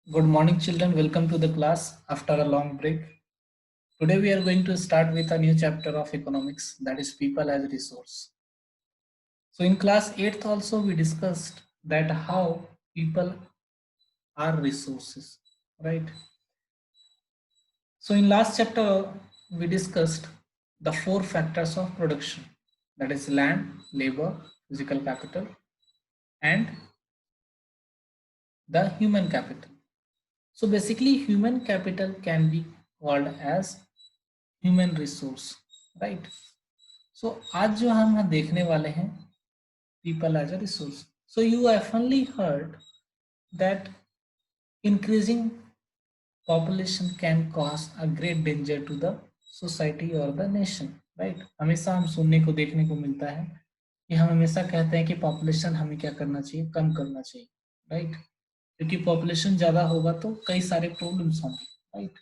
Good morning, children. Welcome to the class after a long break. Today we are going to start with a new chapter of economics, that is people as resource. So in class 8th also we discussed that how people are resources, right? So in last chapter we discussed the four factors of production, that is land, labor, physical capital, and the human capital. So basically human capital can be called as human resource, right? So आज जो हम देखने वाले हैं people as a resource. So you oftenly heard that increasing population can cause a great danger to the society or the nation, right? हमेशा हम सुनने को देखने को मिलता है कि हम हमेशा कहते हैं कि पॉपुलेशन हमें क्या करना चाहिए, कम करना चाहिए, राइट? क्योंकि पॉपुलेशन ज्यादा होगा तो कई सारे प्रॉब्लम्स होंगे, right?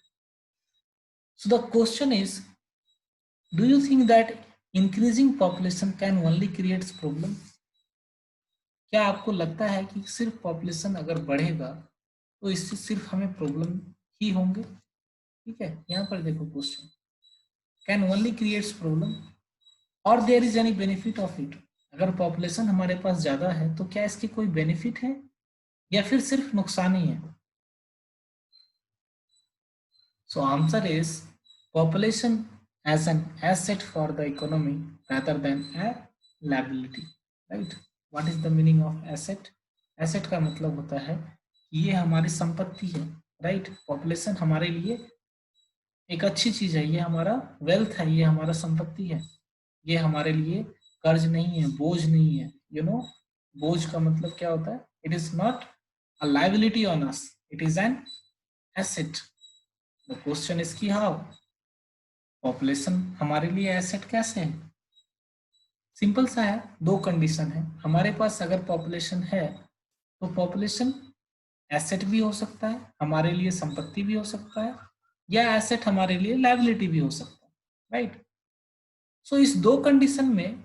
So the question is, do you think that increasing population can only creates problem? क्या आपको लगता है कि सिर्फ पॉपुलेशन अगर बढ़ेगा तो इससे सिर्फ हमें प्रॉब्लम ही होंगे? ठीक है, यहाँ पर देखो question, can only creates problem or there is any benefit of it? अगर पॉपुलेशन हमारे पास ज्यादा है तो क्या इसके कोई बेनिफिट है या फिर सिर्फ नुकसान ही है? So answer is population as an asset for the economy rather than a liability, right? What is the meaning of asset? Asset का मतलब होता है कि ये हमारी संपत्ति है, राइट? पॉपुलेशन हमारे लिए एक अच्छी चीज है, ये हमारा वेल्थ है, ये हमारा संपत्ति है, ये हमारे लिए कर्ज नहीं है, बोझ नहीं है, बोझ का मतलब क्या होता है? It is not a liability on us, it is an asset. The question is की हाउ पॉपुलेशन हमारे लिए एसेट कैसे है? सिंपल सा है, दो कंडीशन है हमारे पास. अगर पॉपुलेशन है तो पॉपुलेशन एसेट भी हो सकता है, हमारे लिए संपत्ति भी हो सकता है, या एसेट हमारे लिए लायबिलिटी भी हो सकता है, राइट? सो इस दो कंडीशन में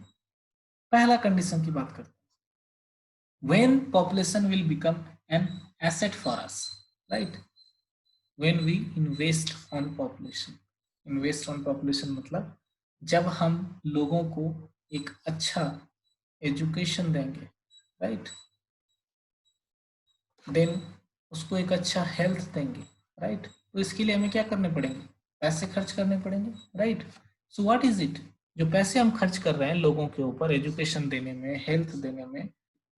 पहला कंडीशन की बात करते हैं, when population will become an asset for us, right? When we invest on population. Invest on population मतलब जब हम लोगों को एक अच्छा एजुकेशन देंगे, राइट? देन उसको एक अच्छा हेल्थ देंगे, राइट? तो इसके लिए हमें क्या करने पड़ेंगे? पैसे खर्च करने पड़ेंगे, right? So what is it? जो पैसे हम खर्च कर रहे हैं लोगों के ऊपर एजुकेशन देने में, हेल्थ देने में,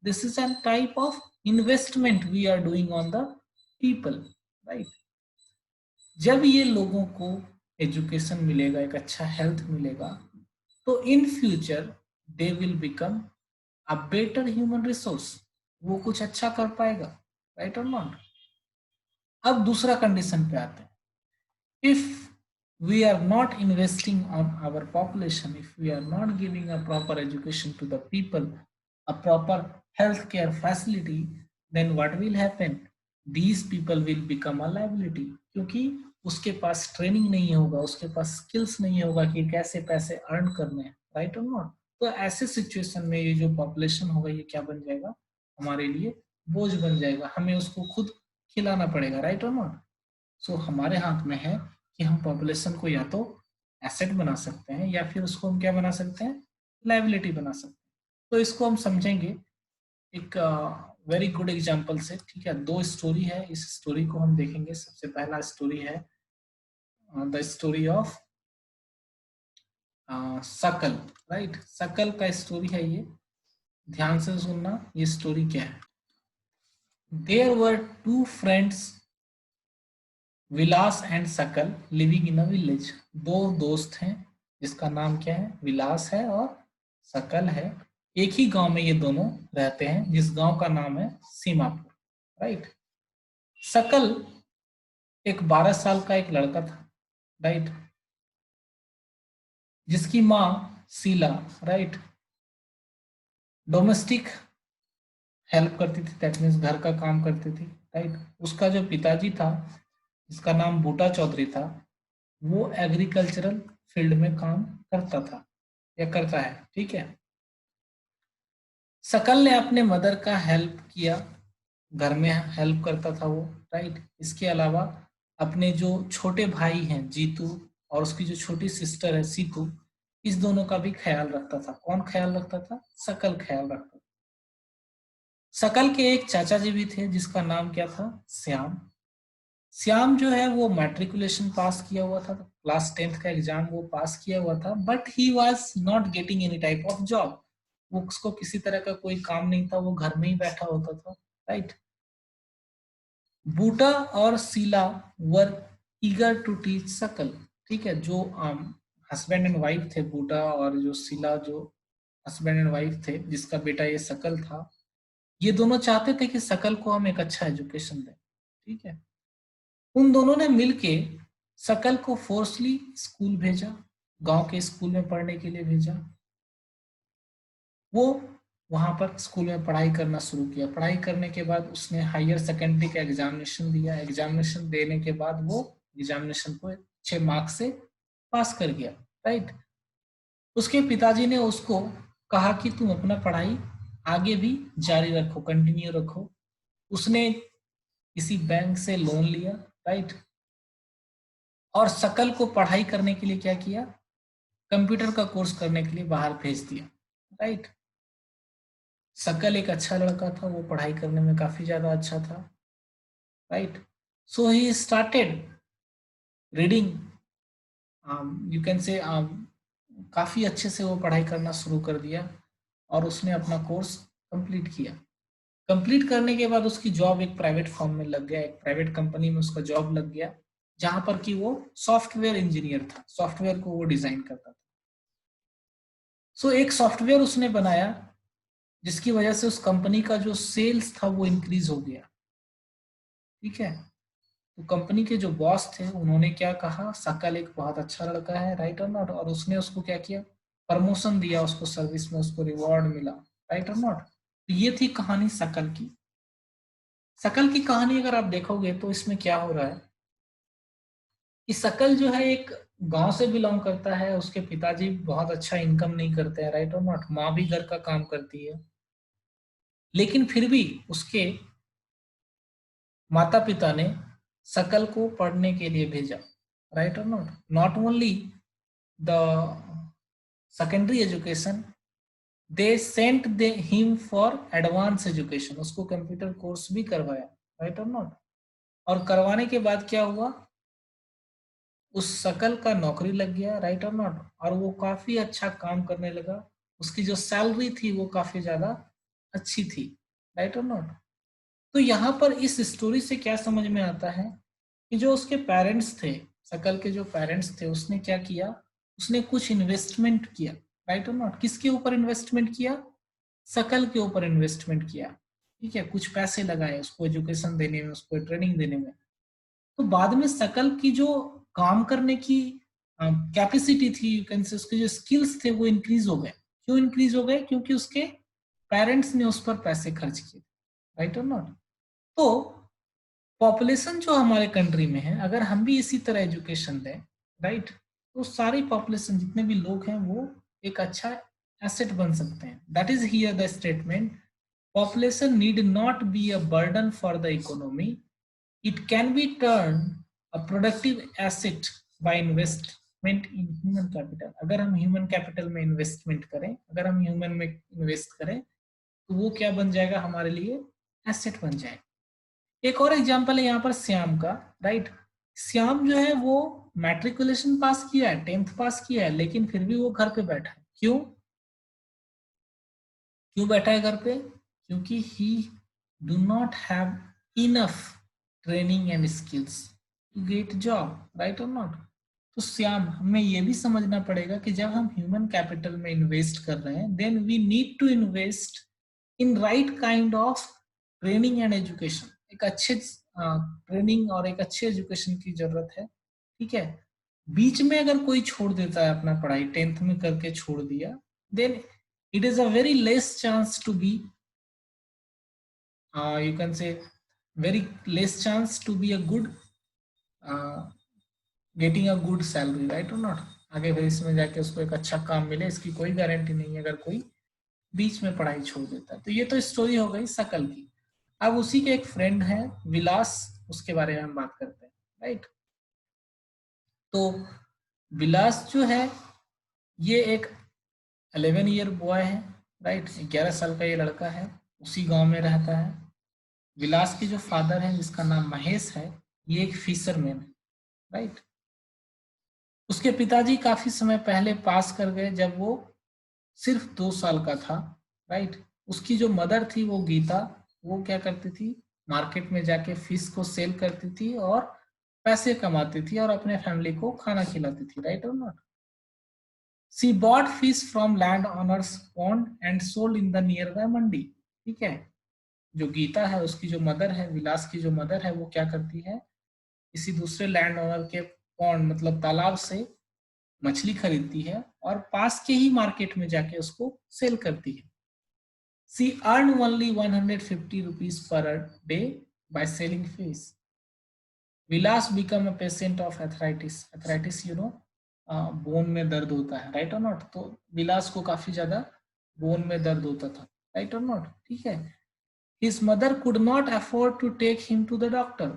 this is an type of investment we are doing on the people, right? जब ये लोगों को एजुकेशन मिलेगा, एक अच्छा हेल्थ मिलेगा, तो in future they will become a better human resource. वो कुछ अच्छा कर पाएगा, राइट और नॉट? अब दूसरा कंडीशन पे आते हैं. If we are not investing on our population, if we are not giving a proper education to the people, a proper healthcare facility, then what will happen? These people will become a liability, क्योंकि उसके पास training नहीं होगा, उसके पास skills नहीं होगा कि कैसे पैसे अर्न करने हैं, राइट और नॉट? तो ऐसे सिचुएशन में ये जो पॉपुलेशन होगा ये क्या बन जाएगा? हमारे लिए बोझ बन जाएगा, हमें उसको खुद खिलाना पड़ेगा, राइट और नॉट? सो हमारे हाथ में है कि हम पॉपुलेशन को या तो एसेट बना सकते हैं या फिर उसको हम क्या बना सकते हैं? लायबिलिटी बना सकते हैं. तो इसको हम समझेंगे एक वेरी गुड एग्जांपल से, ठीक है? दो स्टोरी है, इस स्टोरी को हम देखेंगे. सबसे पहला स्टोरी है द स्टोरी ऑफ सकल, राइट? सकल का स्टोरी है ये, ध्यान से सुनना. ये स्टोरी क्या है? There were two friends, Vilas and Sakal, living in a village. दो दोस्त हैं जिसका नाम क्या है? विलास है और सकल है. एक ही गांव में ये दोनों रहते हैं जिस गांव का नाम है सीमापुर, राइट? सकल एक 12 साल का एक लड़का था, राइट? जिसकी माँ शीला, राइट, डोमेस्टिक हेल्प करती थी, दैट मीन्स घर का काम करती थी, राइट? उसका जो पिताजी था जिसका नाम बूटा चौधरी था, वो एग्रीकल्चरल फील्ड में काम करता था या करता है, ठीक है? सकल ने अपने मदर का हेल्प किया घर में हेल्प करता था वो, राइट। इसके अलावा अपने जो छोटे भाई हैं जीतू और उसकी जो छोटी सिस्टर है सीतू, इस दोनों का भी ख्याल रखता था। कौन ख्याल रखता था? सकल ख्याल रखता था। सकल के एक चाचा जी भी थे जिसका नाम क्या था? श्याम। श्याम जो है वो मैट्रिकुलेशन पास किया हुआ था, क्लास 10th का एग्जाम वो पास किया हुआ था, but he was not getting any type of job. वो उसको किसी तरह का कोई काम नहीं था, वो घर में ही बैठा होता था, राइट। बूटा और शीला वर ईगर टू टीच सकल, ठीक है। जो हस्बैंड एंड वाइफ थे, बूटा और जो शीला, जो हस्बैंड एंड वाइफ थे जिसका बेटा ये सकल था, ये दोनों चाहते थे कि सकल को हम एक अच्छा एजुकेशन दें, ठीक है। उन दोनों ने मिलके सकल को फोर्सली स्कूल भेजा, गांव के स्कूल में पढ़ने के लिए भेजा। वो वहां पर स्कूल में पढ़ाई करना शुरू किया। पढ़ाई करने के बाद उसने हायर सेकेंडरी का एग्जामिनेशन दिया। एग्जामिनेशन देने के बाद वो एग्जामिनेशन को अच्छे मार्क्स से पास कर गया, राइट। उसके पिताजी ने उसको कहा कि तुम अपना पढ़ाई आगे भी जारी रखो, कंटिन्यू रखो। उसने किसी बैंक से लोन लिया, राइट। और सकल को पढ़ाई करने के लिए क्या किया? कंप्यूटर का कोर्स करने के लिए बाहर भेज दिया, राइट। सकल एक अच्छा लड़का था, वो पढ़ाई करने में काफी ज्यादा अच्छा था, right. So he started reading, you can say काफी अच्छे से वो पढ़ाई करना शुरू कर दिया और उसने अपना कोर्स कंप्लीट किया। कंप्लीट करने के बाद उसकी जॉब एक प्राइवेट फर्म में लग गया, एक प्राइवेट कंपनी में उसका जॉब लग गया, जहां पर कि वो सॉफ्टवेयर इंजीनियर था, सॉफ्टवेयर को वो डिजाइन करता था। सो एक सॉफ्टवेयर उसने बनाया जिसकी वजह से उस कंपनी का जो सेल्स था वो इंक्रीज हो गया, ठीक है। तो कंपनी के जो बॉस थे उन्होंने क्या कहा? सकल एक बहुत अच्छा लड़का है, राइट और नॉट, और उसने उसको क्या किया? प्रमोशन दिया उसको, सर्विस में उसको रिवॉर्ड मिला, राइट और नॉट। तो ये थी कहानी सकल की। सकल की कहानी अगर आप देखोगे तो इसमें क्या हो रहा है कि सकल जो है एक गांव से बिलोंग करता है, उसके पिताजी बहुत अच्छा इनकम नहीं करते हैं, राइट और नॉट। माँ भी घर का काम करती है, लेकिन फिर भी उसके माता पिता ने सकल को पढ़ने के लिए भेजा, राइट और not. Not only the secondary education, they sent they him for advance education, उसको कंप्यूटर कोर्स भी करवाया, राइट और नॉट। और करवाने के बाद क्या हुआ? उस सकल का नौकरी लग गया, राइट और नॉट, और वो काफी अच्छा काम करने लगा। उसकी जो सैलरी थी वो काफी ज्यादा अच्छी थी, राइट और नॉट। तो यहाँ पर इस स्टोरी से क्या समझ में आता है कि जो उसके पेरेंट्स थे, सकल के जो पेरेंट्स थे, उसने क्या किया? उसने कुछ इन्वेस्टमेंट किया, राइट और नॉट। किसके ऊपर इन्वेस्टमेंट किया? सकल के ऊपर इन्वेस्टमेंट किया, ठीक है। कुछ पैसे लगाए उसको एजुकेशन देने में, उसको ट्रेनिंग देने में। तो बाद में सकल की जो काम करने की कैपेसिटी थी, यू कैन से, उसके जो स्किल्स थे वो इंक्रीज हो गए। क्यों इंक्रीज हो गए? क्योंकि उसके पेरेंट्स ने उस पर पैसे खर्च किए, राइट और नॉट। तो पॉपुलेशन जो हमारे कंट्री में है, अगर हम भी इसी तरह एजुकेशन दें, राइट, तो सारी पॉपुलेशन जितने भी लोग हैं वो एक अच्छा एसेट बन सकते हैं। That is here the statement, population need not be a burden for the economy, it can be turned a productive asset by investment in human capital। अगर हम ह्यूमन कैपिटल में इन्वेस्टमेंट करें, अगर हम ह्यूमन में इन्वेस्ट करें, तो वो क्या बन जाएगा? हमारे लिए एसेट बन जाएगा। एक और एग्जांपल है यहाँ पर श्याम का, राइट। श्याम जो है वो मैट्रिकुलेशन पास किया है, 10th पास किया है, लेकिन फिर भी वो घर पे बैठा है। क्यों? क्यों बैठा है घर पे? क्योंकि he do not have enough training and skills to get job, right और नॉट। तो श्याम, हमें ये भी समझना पड़ेगा कि जब हम ह्यूमन कैपिटल में इन्वेस्ट कर रहे हैं, then we need to invest in right kind of training and education. एक अच्छे ट्रेनिंग और एक अच्छे एजुकेशन की जरूरत है, ठीक है। बीच में अगर कोई छोड़ देता है अपना पढ़ाई, 10th में करके छोड़ दिया, then it is a very less chance to be you can say very less chance to be a good uh, getting a good salary, right or not। आगे फिर इसमें जाके उसको एक अच्छा काम मिले, इसकी कोई गारंटी नहीं है अगर कोई बीच में पढ़ाई छोड़ देता है। तो ये तो स्टोरी हो गई सकल की। अब उसी के एक फ्रेंड है विलास, उसके बारे में हम बात करते हैं, राइट। तो विलास जो है ये एक 11 ईयर बॉय है, राइट। 11 साल का ये लड़का है, उसी गांव में रहता है। विलास के जो फादर है जिसका नाम महेश है, ये एक फिशरमैन है, राइट। उसके पिताजी काफी समय पहले पास कर गए जब वो सिर्फ 2 साल का था, राइट। उसकी जो मदर थी वो गीता, वो क्या करती थी, मार्केट में जाके फिश को सेल करती थी और पैसे कमाती थी और अपने फैमिली को खाना खिलाती थी, राइट और not. She bought fish from land owners pond and sold in the nearby mandi, ठीक है। जो गीता है उसकी जो मदर है, विलास की जो मदर है, वो क्या करती है, किसी दूसरे लैंड ओनर के पॉन्ड मतलब तालाब से मछली खरीदती है और पास के ही मार्केट में जाके उसको सेल करती है। She earned only 150 rupees per day by selling fish. Vilas become a patient of arthritis. Arthritis, bone में दर्द होता है, राइट और नॉट। तो विलास को काफी ज्यादा बोन में दर्द होता था, राइट और नॉट, ठीक है। His mother could not afford to take him to the doctor.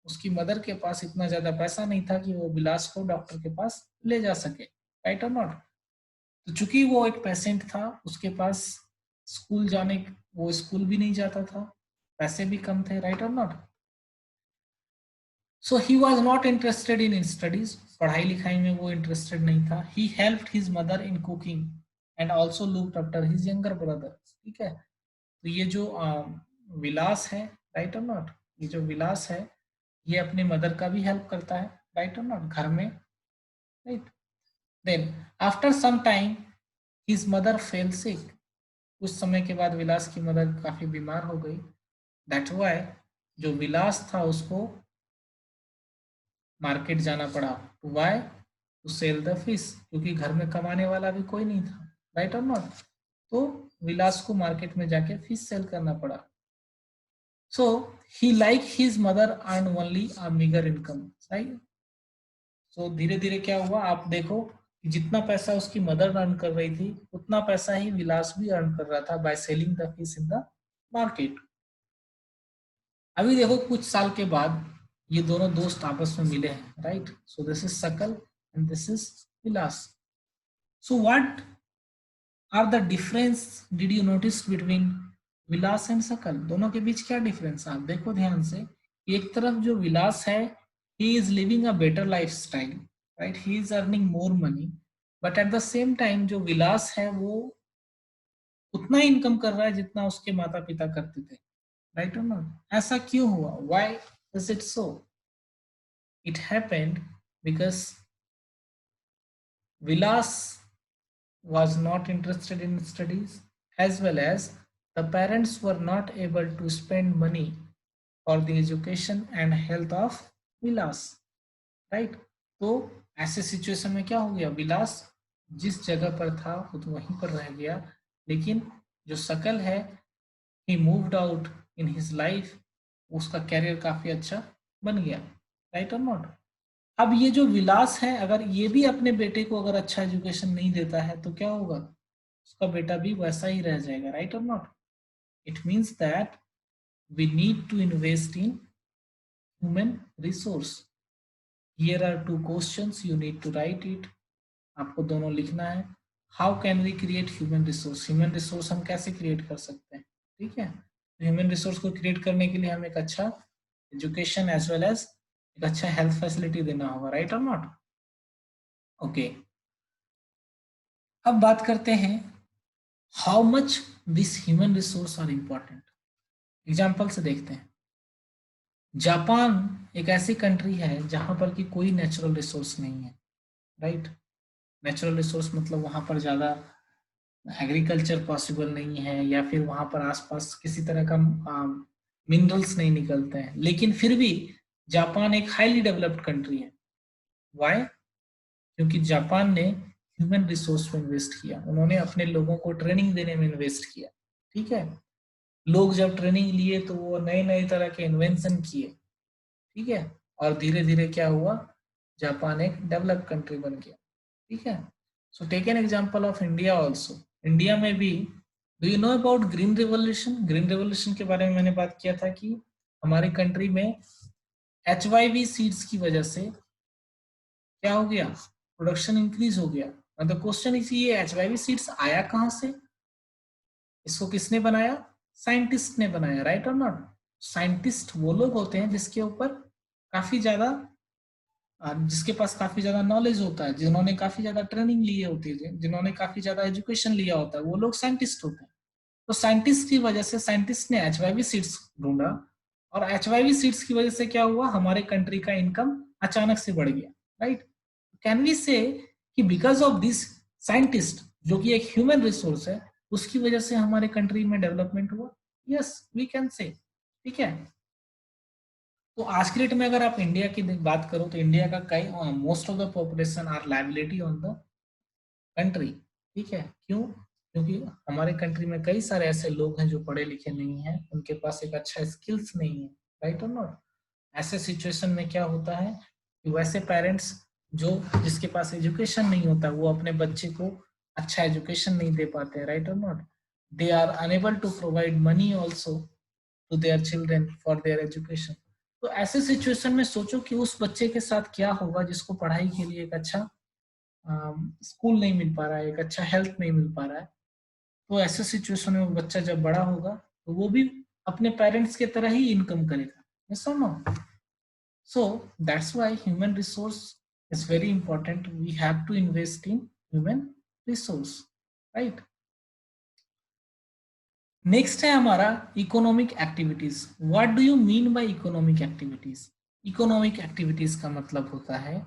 उसकी मदर के पास इतना ज्यादा पैसा नहीं था कि वो विलास को डॉक्टर के पास ले जा सके, राइट और नॉट। तो चूंकि वो एक पेशेंट था, उसके पास स्कूल जाने, वो स्कूल भी नहीं जाता था, पैसे भी कम थे, राइट और not. So he was not interested in studies, पढ़ाई लिखाई में वो इंटरेस्टेड नहीं था। He helped his mother in cooking and also looked after his younger brother, ठीक है। तो ये जो विलास है, राइट और नॉट, ये जो विलास है ये अपने मदर का भी हेल्प करता है, राइट और नॉट, घर में, right. Then after some time his mother fell sick, कुछ समय के बाद विलास की मदर काफी बीमार हो गई। दैट वाई जो विलास था उसको मार्केट जाना पड़ा, to buy, to sell the fish, क्योंकि घर में कमाने वाला भी कोई नहीं था, राइट और नॉट। तो विलास को मार्केट में जाके फिश सेल करना पड़ा। So he like his mother earn only a meagre income, right. So धीरे धीरे क्या हुआ, आप देखो कि जितना पैसा उसकी मदर अर्न कर रही थी उतना पैसा ही विलास भी अर्न कर रहा था by selling the fish in the market. अभी देखो कुछ साल के बाद ये दोनों दोस्त आपस में मिले हैं, right. So this is Sakal and this is Vilas. So what are the difference did you notice between Vilas and Sakal, दोनों के बीच क्या डिफरेंस है, आप देखो ध्यान से। एक तरफ जो विलास है, he is living a better life style, right, he is earning more money, but at the same time जो विलास है वो उतना इनकम कर रहा है जितना उसके माता पिता करते थे, राइट और नॉट। ऐसा क्यों हुआ, why is it so? It happened because Vilas was not interested in studies, as well as the parents were not able to spend money for the education and health of Vilas, right. तो ऐसे situation में क्या हो गया, विलास जिस जगह पर था वो तो वहीं पर रह गया, लेकिन जो सकल है he moved out in his life, उसका कैरियर काफी अच्छा बन गया, राइट और नॉट। अब ये जो विलास है अगर ये भी अपने बेटे को अगर अच्छा एजुकेशन नहीं देता है तो क्या होगा, उसका बेटा भी वैसा ही रह जाएगा, राइट और not. It means that we need to invest in human resource. Here are two questions, you need to write it, आपको दोनों लिखना है। How can we create human resource, human resource हम कैसे क्रिएट कर सकते हैं, ठीक है। ह्यूमन रिसोर्स को क्रिएट करने के लिए हम एक अच्छा एजुकेशन एज वेल एज एक अच्छा हेल्थ फैसिलिटी देना होगा, राइट और नॉट। ओके, अब बात करते हैं how much this human resource are important. Example से देखते हैं। जापान एक ऐसी कंट्री है जहां पर कि कोई नेचुरल रिसोर्स नहीं है, राइट। नेचुरल रिसोर्स मतलब वहां पर ज्यादा एग्रीकल्चर पॉसिबल नहीं है या फिर वहां पर आसपास किसी तरह का मिनरल्स नहीं निकलते हैं, लेकिन फिर भी जापान एक हाईली डेवलप्ड कंट्री है। वाई? क्योंकि जापान ने ह्यूमन रिसोर्स में इन्वेस्ट किया, उन्होंने अपने लोगों को ट्रेनिंग देने में इन्वेस्ट किया, ठीक है। लोग जब ट्रेनिंग लिए तो वो नए नए तरह के इन्वेंशन किए, ठीक है। और धीरे धीरे क्या हुआ, जापान एक डेवलप्ड कंट्री बन गया, ठीक है। So take an example of India also. India में भी do you know about green revolution? Green revolution के बारे में मैंने बात किया था कि हमारी कंट्री में HYV सीड्स की वजह से क्या हो गया, प्रोडक्शन इंक्रीज हो गया। मतलब क्वेश्चन इसी, ये HYV सीड्स आया कहां से, इसको किसने बनाया, साइंटिस्ट ने बनाया, राइट और नॉट? साइंटिस्ट वो लोग होते हैं जिसके ऊपर काफी ज्यादा, जिसके पास काफी ज्यादा नॉलेज होता है, जिन्होंने काफी ज्यादा ट्रेनिंग ली होती है, जिन्होंने काफी ज्यादा एजुकेशन लिया होता है, वो लोग साइंटिस्ट होते हैं। तो साइंटिस्ट की वजह से साइंटिस्ट ने HYV सीड्स ढूंढा, और HYV सीड्स की वजह से क्या हुआ, हमारे कंट्री का इनकम अचानक से बढ़ गया, राइट? कैन वी से कि बिकॉज ऑफ दिस साइंटिस्ट, जो कि एक ह्यूमन रिसोर्स है, उसकी वजह से हमारे कंट्री में डेवलपमेंट हुआ? यस, वी कैन से। ठीक है, तो आज के डेट में अगर आप इंडिया की बात करो तो इंडिया का कई, most of the population are liability on the country. ठीक है, क्यों? क्योंकि हमारे कंट्री में कई सारे ऐसे लोग हैं जो पढ़े लिखे नहीं हैं, उनके पास एक अच्छा स्किल्स नहीं है, राइट और नॉट? ऐसे सिचुएशन में क्या होता है कि वैसे पेरेंट्स जो, जिसके पास एजुकेशन नहीं होता, वो अपने बच्चे को अच्छा एजुकेशन नहीं दे पाते, राइट और not? They are unable to provide money also to their children for their education. तो ऐसे सिचुएशन में सोचो कि उस बच्चे के साथ क्या होगा जिसको पढ़ाई के लिए एक अच्छा स्कूल नहीं मिल पा रहा है, एक अच्छा हेल्थ नहीं मिल पा रहा है। तो ऐसे सिचुएशन में वो बच्चा जब बड़ा होगा तो वो भी अपने पेरेंट्स के तरह ही इनकम करेगा, यस और no? So that's why human resource is very important. We have to invest in human resource, right? Next है हमारा economic activities. What do you mean by economic activities? Economic activities का मतलब होता है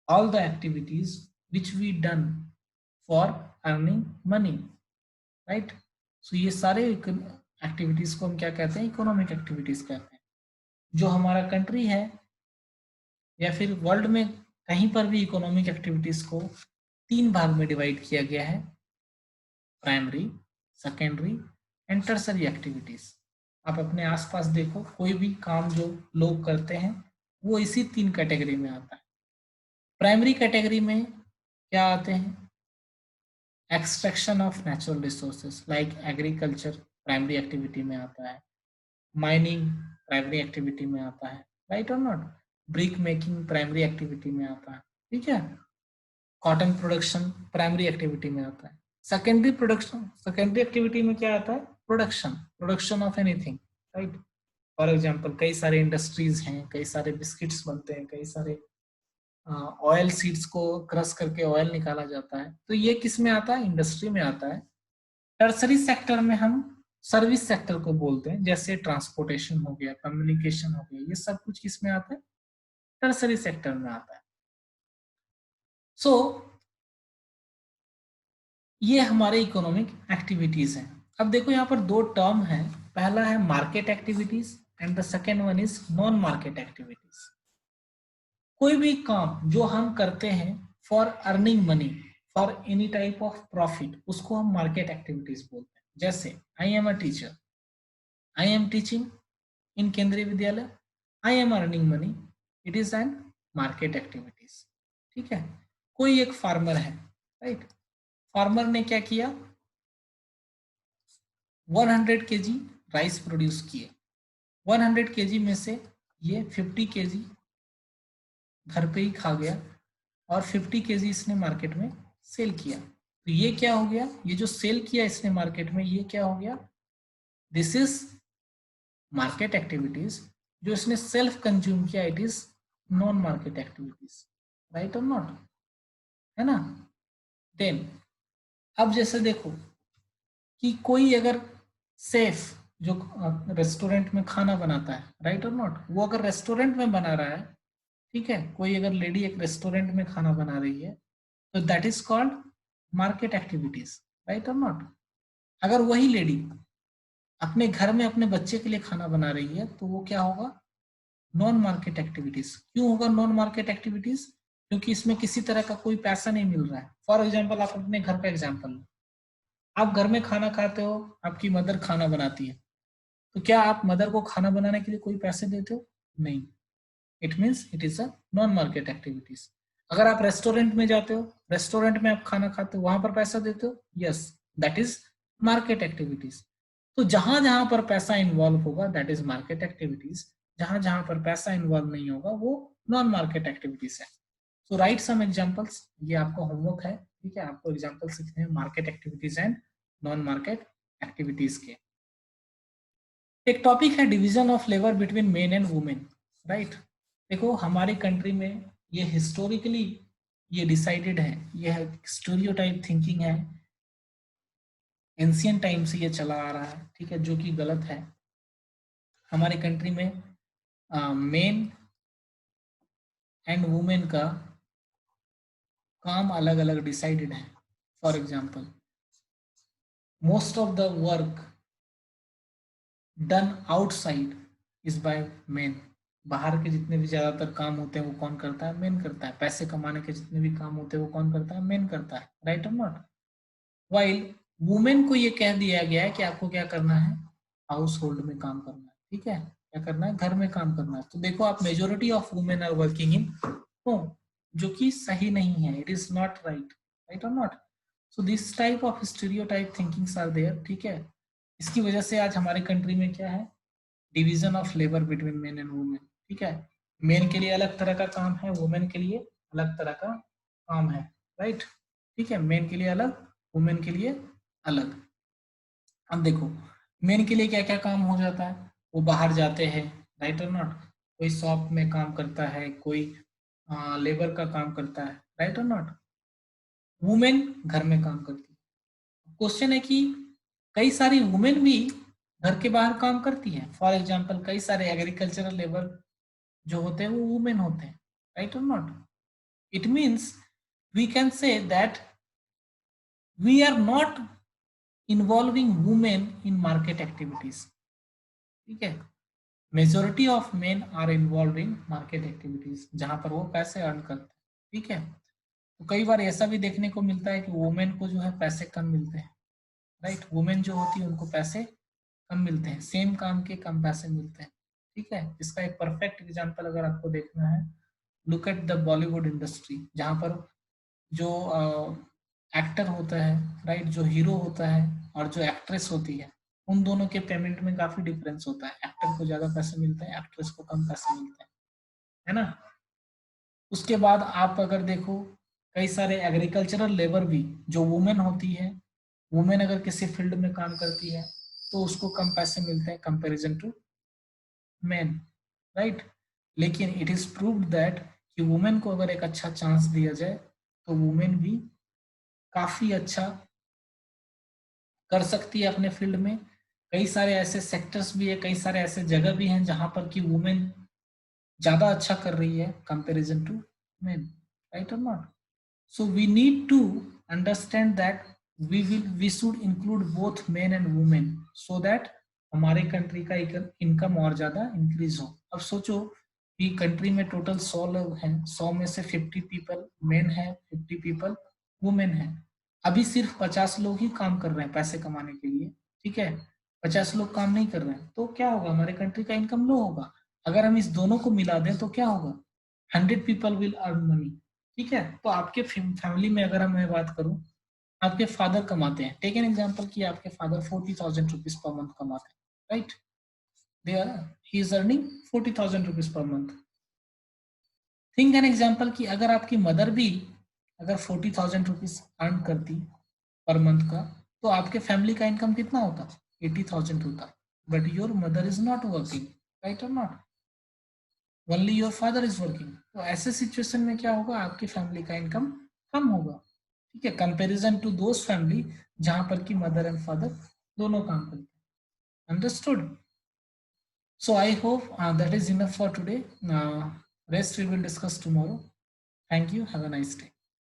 all the activities which we done for earning money, right? So ये सारे activities को हम क्या कहते हैं, इकोनॉमिक एक्टिविटीज कहते हैं। जो हमारा कंट्री है या फिर वर्ल्ड में कहीं पर भी इकोनॉमिक एक्टिविटीज को 3 भाग में डिवाइड किया गया है, primary, secondary and tertiary activities. आप अपने आसपास देखो, कोई भी काम जो लोग करते हैं वो इसी 3 कैटेगरी में आता है। प्राइमरी कैटेगरी में क्या आते हैं, extraction of natural resources like agriculture primary activity में आता है, माइनिंग प्राइमरी एक्टिविटी में आता है, राइट और not? Brick making primary activity में आता है, ठीक है? कॉटन प्रोडक्शन प्राइमरी एक्टिविटी में आता है। सेकेंडरी प्रोडक्शन, सेकेंडरी एक्टिविटी में क्या आता है, production, production of anything, right? For example कई सारे इंडस्ट्रीज हैं, कई सारे बिस्किट्स बनते हैं, कई सारे ऑयल सीड्स को क्रश करके ऑयल निकाला जाता है, तो ये किस में आता है, इंडस्ट्री में आता है। टर्सरी सेक्टर में हम सर्विस सेक्टर को बोलते हैं, जैसे ट्रांसपोर्टेशन हो गया, कम्युनिकेशन हो गया, ये सब कुछ किस में आता है, टर्सरी सेक्टर में आता है। सो ये हमारे इकोनॉमिक एक्टिविटीज हैं। अब देखो यहाँ पर 2 टर्म है, पहला है market activities and the second one is non market activities. कोई भी काम जो हम करते हैं for earning money, for any type of profit, उसको हम मार्केट एक्टिविटीज बोलते हैं। जैसे I am a teacher, I am teaching in केंद्रीय विद्यालय, I am earning money, it is an market activities. ठीक है, कोई एक फार्मर है, राइट? फार्मर ने क्या किया, 100 kg राइस प्रोड्यूस किए, 100 kg में से ये 50 kg घर पे ही खा गया और 50 kg इसने मार्केट में सेल किया। तो ये क्या हो गया, ये जो सेल किया इसने मार्केट में, ये क्या हो गया, दिस इज मार्केट एक्टिविटीज। जो इसने सेल्फ कंज्यूम किया, it is non market activities, right और नॉट, है ना? देन अब जैसे देखो कि कोई अगर सेफ जो रेस्टोरेंट में खाना बनाता है, राइट और नॉट, वो अगर रेस्टोरेंट में बना रहा है, ठीक है, कोई अगर लेडी एक रेस्टोरेंट में खाना बना रही है, तो that is called market activities, right और नॉट? अगर वही लेडी अपने घर में अपने बच्चे के लिए खाना बना रही है, तो वो क्या होगा, नॉन मार्केट एक्टिविटीज। क्यों होगा नॉन मार्केट एक्टिविटीज? क्योंकि इसमें किसी तरह का कोई पैसा नहीं मिल रहा है। फॉर एग्जाम्पल, आप अपने घर का एग्जाम्पल लो, आप घर में खाना खाते हो, आपकी मदर खाना बनाती है, तो क्या आप मदर को खाना बनाने के लिए कोई पैसे देते हो? नहीं। It means it is a non market activities. अगर आप रेस्टोरेंट में जाते हो, रेस्टोरेंट में आप खाना खाते हो, वहां पर पैसा देते हो, yes, that is market activities. तो जहां जहां पर पैसा इन्वॉल्व होगा दैट इज मार्केट एक्टिविटीज, जहां जहां पर पैसा इन्वॉल्व नहीं होगा वो नॉन मार्केट एक्टिविटीज है। सो राइट सम एग्जांपल्स, ये आपका होमवर्क है, ठीक है, आपको एग्जांपल्स लिखने हैं market activities and non market activities के। एक टॉपिक है division of labour between main and women, right. देखो हमारी कंट्री में ये हिस्टोरिकली ये डिसाइडेड है, ये स्टीरियोटाइप थिंकिंग है, एंशियंट टाइम से ये चला आ रहा है, ठीक है, जो कि गलत है। हमारे कंट्री में मेन एंड वुमेन का काम अलग अलग डिसाइडेड है। For example most of the work done outside is by main. बाहर के जितने भी ज्यादातर काम होते हैं वो कौन करता है? मेन करता है। पैसे कमाने के जितने भी काम होते हैं वो कौन करता है? मेन करता है, राइट और नॉट। वाइल वुमेन को ये कह दिया गया है कि आपको क्या करना है? हाउस होल्ड में काम करना है, ठीक है, क्या करना है? घर में काम करना है। तो देखो आप majority of women are working in home, जो कि सही नहीं है, it is not right, right और not. So this type of stereotype thinkings are there, ठीक है। इसकी वजह से आज हमारे कंट्री में क्या है? Division of labour between main and women, ठीक है। मेन के लिए अलग तरह का काम है, वुमेन के लिए अलग तरह का काम है, राइट, ठीक है। मेन के लिए अलग, वुमेन के लिए अलग। अब देखो मेन के लिए क्या क्या काम हो जाता है? वो बाहर जाते हैं, राइट और नॉट। कोई शॉप में काम करता है, कोई लेबर का काम करता है, राइट और नॉट। वुमेन घर में काम करती है। क्वेश्चन है कि कई सारी वुमेन भी घर के बाहर काम करती है। फॉर एग्जाम्पल कई सारे एग्रीकल्चरल लेबर जो होते हैं वो वुमेन होते हैं, राइट और not. It means we can say that we are not involving women in market activities, ठीक है। Majority of men are involve in market activities, जहां पर वो पैसे अर्न करते हैं, ठीक है। तो कई बार ऐसा भी देखने को मिलता है कि वुमेन को जो है पैसे कम मिलते हैं, राइट। वुमेन जो होती है उनको पैसे कम मिलते हैं, सेम काम के कम पैसे मिलते हैं, ठीक है। इसका एक परफेक्ट एग्जांपल अगर आपको देखना है, look at the Bollywood industry, जहाँ पर जो एक्टर होता है, राइट, जो हीरो होता है और जो एक्ट्रेस होती है, उन दोनों के पेमेंट में काफी डिफरेंस होता है। एक्टर को ज्यादा पैसे मिलते हैं, एक्ट्रेस को कम पैसे मिलते हैं, है ना। उसके बाद आप अगर देखो कई सारे एग्रीकल्चरल लेबर भी जो वुमेन होती है, वुमेन अगर किसी फील्ड में काम करती है तो उसको कम पैसे मिलते हैं कंपैरिजन टू मेन, राइट। लेकिन इट इज प्रूव्ड दैट कि वुमेन को अगर एक अच्छा चांस दिया जाए तो वुमेन भी काफी अच्छा कर सकती है अपने फील्ड में। कई सारे ऐसे सेक्टर्स भी है, कई सारे ऐसे जगह भी हैं जहां पर कि वुमेन ज्यादा अच्छा कर रही है कंपैरिजन टू मेन, राइट और not. So we need to understand that we should include both men and women so that हमारे कंट्री का इनकम और ज्यादा इंक्रीज हो। अब सोचो कि कंट्री में टोटल 100 लोग हैं, 100 में से 50 पीपल मेन है, 50 पीपल वुमेन है। अभी सिर्फ 50 लोग ही काम कर रहे हैं पैसे कमाने के लिए, ठीक है, 50 लोग काम नहीं कर रहे हैं, तो क्या होगा? हमारे कंट्री का इनकम लो होगा। अगर हम इस दोनों को मिला दें तो क्या होगा? 100 पीपल विल अर्न मनी, ठीक है। तो आपके फैमिली में अगर मैं बात करूं, आपके फादर कमाते हैं, टेक एन एग्जांपल कि आपके फादर 40,000 रुपीज पर मंथ कमाते हैं, right. They are he is earning 40,000 rupees per month. Think an example कि अगर आपकी मदर भी अगर 40,000 रुपीज अर्न करती पर मंथ का, तो आपके फैमिली का इनकम कितना होता? 80,000 होता। But your mother is not working, right और not, only your father is working. तो ऐसे सिचुएशन में क्या होगा? आपकी फैमिली का इनकम कम होगा, ठीक है, कंपैरिजन टू दोस फैमिली जहां पर कि मदर एंड फादर दोनों काम करते हैं। Understood? So I hope that is enough for today. Rest we will discuss tomorrow. Thank you. Have a nice day.